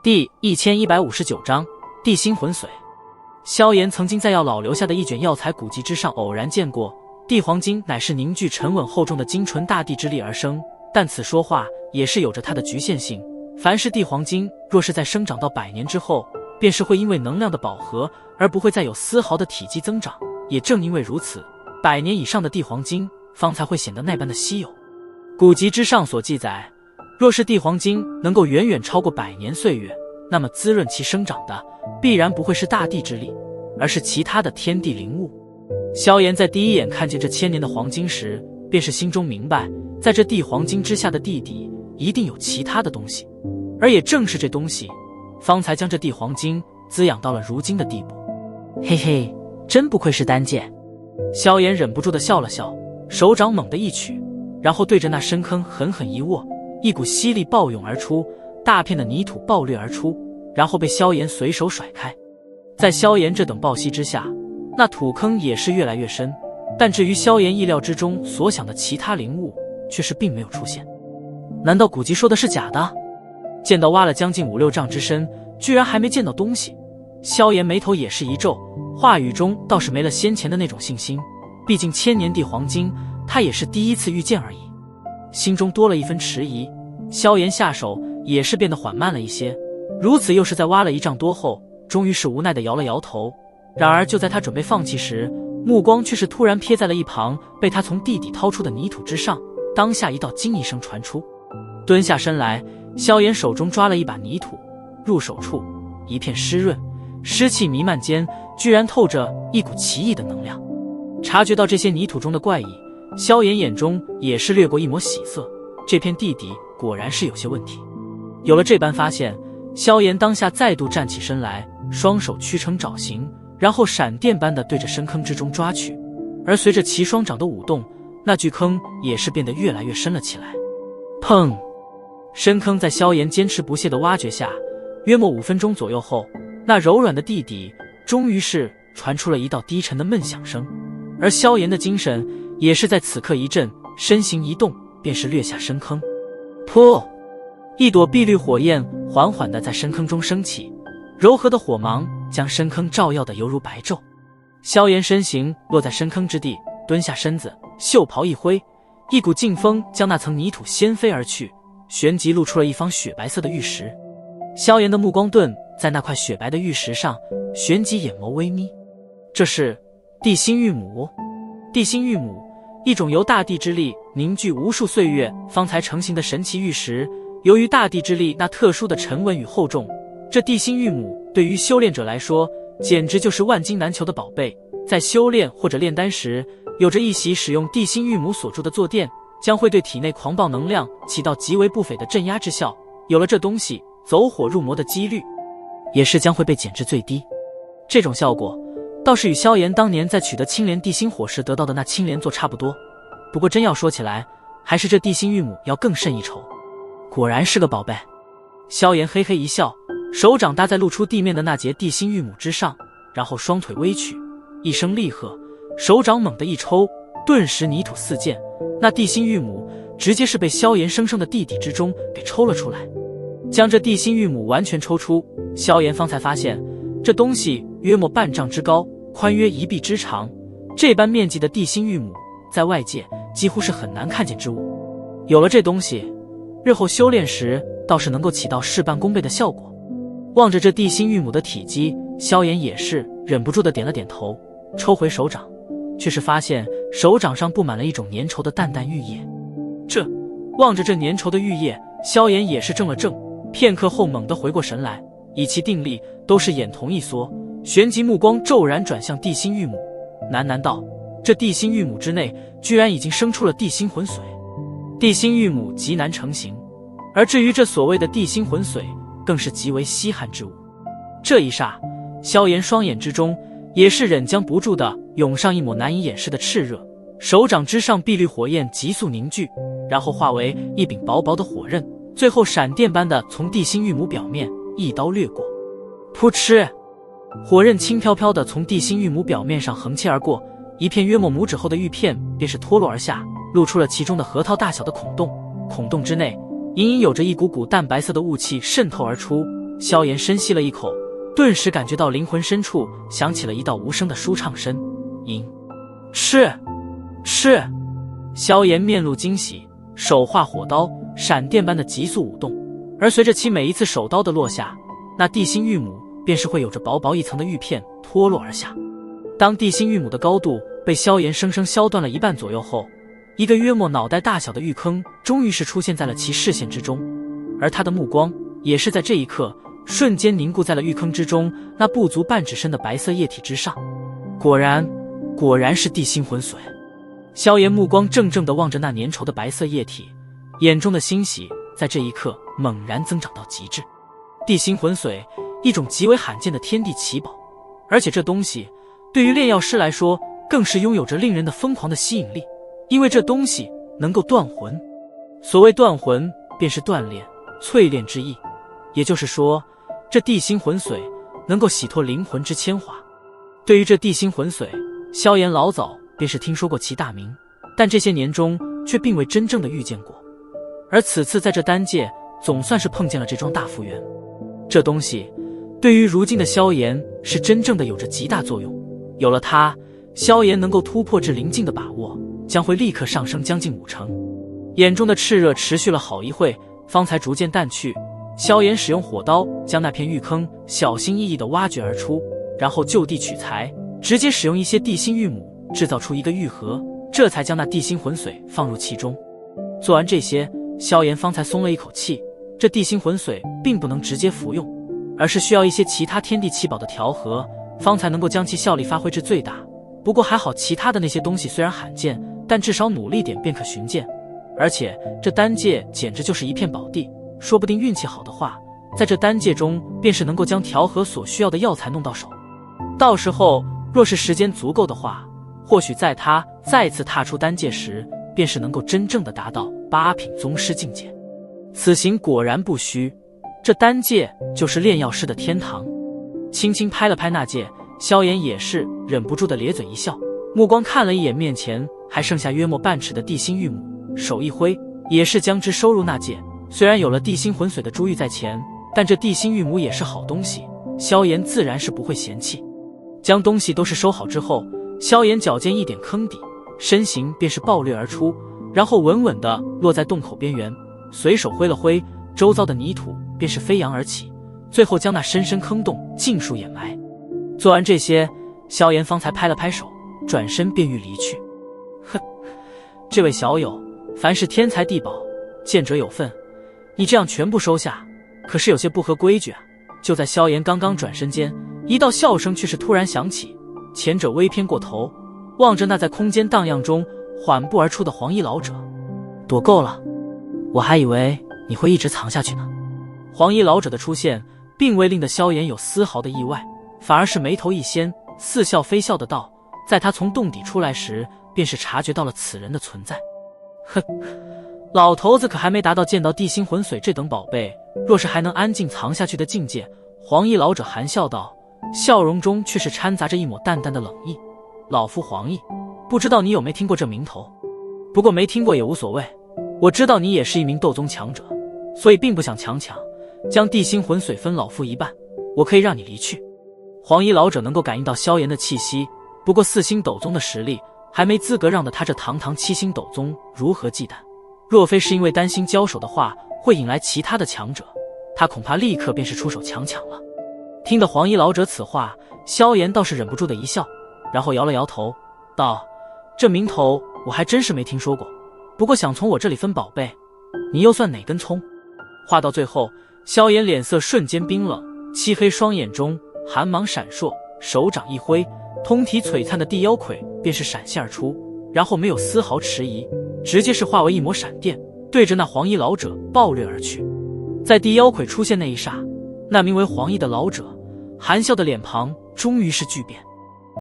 第1159章地心魂髓。萧炎曾经在药老留下的一卷药材古籍之上偶然见过，地黄金乃是凝聚沉稳厚重的精纯大地之力而生，但此说话也是有着它的局限性。凡是地黄金若是在生长到100年之后，便是会因为能量的饱和而不会再有丝毫的体积增长，也正因为如此，100年以上的地黄金方才会显得那般的稀有。古籍之上所记载，若是地黄金能够远远超过100年岁月，那么滋润其生长的必然不会是大地之力，而是其他的天地灵物。萧炎在第一眼看见这1000年的黄金时，便是心中明白，在这地黄金之下的地底一定有其他的东西，而也正是这东西方才将这地黄金滋养到了如今的地步。嘿嘿，真不愧是丹剑。萧炎忍不住地笑了笑，手掌猛地一取，然后对着那深坑狠狠一握，一股吸力暴涌而出，大片的泥土暴掠而出，然后被萧炎随手甩开。在萧炎这等暴吸之下，那土坑也是越来越深，但至于萧炎意料之中所想的其他灵物，却是并没有出现。难道古籍说的是假的？见到挖了将近5、6丈之深，居然还没见到东西，萧炎眉头也是一皱，话语中倒是没了先前的那种信心，毕竟1000年地黄金他也是第一次遇见而已。心中多了一分迟疑，萧炎下手也是变得缓慢了一些，如此又是在挖了1丈多后，终于是无奈地摇了摇头。然而就在他准备放弃时，目光却是突然瞥在了一旁被他从地底掏出的泥土之上，当下一道惊一声传出。蹲下身来，萧炎手中抓了一把泥土，入手处一片湿润，湿气弥漫间居然透着一股奇异的能量。察觉到这些泥土中的怪异，萧炎眼中也是掠过一抹喜色，这片地底果然是有些问题。有了这般发现，萧炎当下再度站起身来，双手屈成爪形，然后闪电般的对着深坑之中抓去。而随着其双掌的舞动，那巨坑也是变得越来越深了起来。砰！深坑在萧炎坚持不懈的挖掘下，约莫5分钟左右后，那柔软的地底终于是传出了一道低沉的闷响声。而萧炎的精神也是在此刻一震，身形一动，便是掠下深坑。噗！一朵碧绿火焰缓缓地在深坑中升起，柔和的火芒将深坑照耀得犹如白昼。萧炎身形落在深坑之地，蹲下身子，袖袍一挥，一股劲风将那层泥土掀飞而去，旋即露出了一方雪白色的玉石。萧炎的目光顿在那块雪白的玉石上，旋即眼眸微眯。这是地心玉母。地心玉母，一种由大地之力凝聚无数岁月方才成型的神奇玉石。由于大地之力那特殊的沉稳与厚重，这地心玉母对于修炼者来说简直就是万金难求的宝贝。在修炼或者炼丹时，有着一席使用地心玉母所铸的坐垫，将会对体内狂暴能量起到极为不菲的镇压之效。有了这东西，走火入魔的几率也是将会被减至最低。这种效果倒是与萧炎当年在取得青莲地心火时得到的那青莲座差不多，不过真要说起来，还是这地心玉母要更胜一筹。果然是个宝贝。萧炎嘿嘿一笑，手掌搭在露出地面的那截地心玉母之上，然后双腿微曲，一声厉喝，手掌猛地一抽，顿时泥土四溅，那地心玉母直接是被萧炎生生的地底之中给抽了出来。将这地心玉母完全抽出，萧炎方才发现这东西约莫半丈之高，宽约1臂之长，这般面积的地心玉母在外界几乎是很难看见之物。有了这东西，日后修炼时倒是能够起到事半功倍的效果。望着这地心玉母的体积，萧炎也是忍不住的点了点头，抽回手掌，却是发现手掌上布满了一种粘稠的淡淡玉液。望着这粘稠的玉液，萧炎也是怔了怔，片刻后猛地回过神来，以其定力都是眼瞳一缩，旋即目光骤然转向地心玉母，喃喃道：这地心玉母之内居然已经生出了地心魂髓。地心玉母极难成形，而至于这所谓的地心魂髓，更是极为稀罕之物。这一刹，萧炎双眼之中也是忍将不住的涌上一抹难以掩饰的炽热，手掌之上碧绿火焰急速凝聚，然后化为一柄薄薄的火刃，最后闪电般的从地心玉母表面一刀掠过。噗嗤，火刃轻飘飘的从地心玉母表面上横切而过，一片约莫拇指厚的玉片便是脱落而下，露出了其中的核桃大小的孔洞。孔洞之内隐隐有着一股股淡白色的雾气渗透而出，萧炎深吸了一口，顿时感觉到灵魂深处响起了一道无声的舒畅声音。是。萧炎面露惊喜，手化火刀，闪电般的急速舞动，而随着其每一次手刀的落下，那地心玉母便是会有着薄薄一层的玉片脱落而下。当地心玉母的高度被萧炎生生削断了一半左右后，一个约莫脑袋大小的玉坑终于是出现在了其视线之中，而他的目光也是在这一刻瞬间凝固在了玉坑之中那不足半指深的白色液体之上。果然是地心魂髓。萧炎目光怔怔地望着那粘稠的白色液体，眼中的欣喜在这一刻猛然增长到极致。地心魂髓，一种极为罕见的天地奇宝，而且这东西对于炼药师来说更是拥有着令人的疯狂的吸引力，因为这东西能够断魂。所谓断魂，便是锻炼、淬炼之意，也就是说，这地心魂髓能够洗脱灵魂之铅华。对于这地心魂髓，萧炎老早便是听说过其大名，但这些年中却并未真正的遇见过。而此次在这丹界，总算是碰见了这桩大福缘。这东西对于如今的萧炎是真正的有着极大作用，有了它，萧炎能够突破至灵境的把握将会立刻上升将近5成。眼中的炽热持续了好一会，方才逐渐淡去。萧炎使用火刀将那片玉坑小心翼翼地挖掘而出，然后就地取材，直接使用一些地心玉母制造出一个玉盒，这才将那地心魂髓放入其中。做完这些，萧炎方才松了一口气。这地心魂髓并不能直接服用，而是需要一些其他天地奇宝的调和，方才能够将其效力发挥至最大。不过还好，其他的那些东西虽然罕见，但至少努力点便可寻见。而且这丹界简直就是一片宝地，说不定运气好的话，在这丹界中便是能够将调和所需要的药材弄到手。到时候若是时间足够的话，或许在他再次踏出丹界时，便是能够真正的达到8品宗师境界。此行果然不虚，这丹界就是炼药师的天堂。轻轻拍了拍那戒，萧炎也是忍不住的咧嘴一笑，目光看了一眼面前还剩下约莫半尺的地心玉母，手一挥，也是将之收入那戒。虽然有了地心魂髓的珠玉在前，但这地心玉母也是好东西，萧炎自然是不会嫌弃。将东西都是收好之后，萧炎脚尖一点坑底，身形便是暴掠而出，然后稳稳地落在洞口边缘，随手挥了挥，周遭的泥土便是飞扬而起，最后将那深深坑洞尽数掩埋。做完这些，萧炎方才拍了拍手，转身便欲离去。哼，这位小友，凡是天材地宝，见者有份，你这样全部收下，可是有些不合规矩啊。就在萧炎刚刚转身间，一道笑声却是突然响起，前者微偏过头，望着那在空间荡漾中缓步而出的黄衣老者。躲够了，我还以为你会一直藏下去呢。黄衣老者的出现并未令得萧炎有丝毫的意外，反而是眉头一掀，似笑非笑的道，在他从洞底出来时，便是察觉到了此人的存在。哼，老头子可还没达到见到地心魂髓这等宝贝，若是还能安静藏下去的境界。黄衣老者含笑道，笑容中却是掺杂着一抹淡淡的冷意。老夫黄衣，不知道你有没听过这名头，不过没听过也无所谓，我知道你也是一名斗宗强者，所以并不想强抢，将地心魂髓分老夫一半，我可以让你离去。黄衣老者能够感应到萧炎的气息，不过4星斗宗的实力还没资格让得他这堂堂7星斗宗如何忌惮。若非是因为担心交手的话会引来其他的强者，他恐怕立刻便是出手强抢了。听得黄衣老者此话，萧炎倒是忍不住的一笑，然后摇了摇头道，这名头我还真是没听说过，不过想从我这里分宝贝，你又算哪根葱？话到最后，萧炎脸色瞬间冰冷，漆黑双眼中寒芒闪烁，手掌一挥，通体璀璨的地妖魁便是闪现而出，然后没有丝毫迟疑，直接是化为一抹闪电，对着那黄衣老者暴掠而去。在地妖魁出现那一刹，那名为黄衣的老者含笑的脸庞终于是巨变。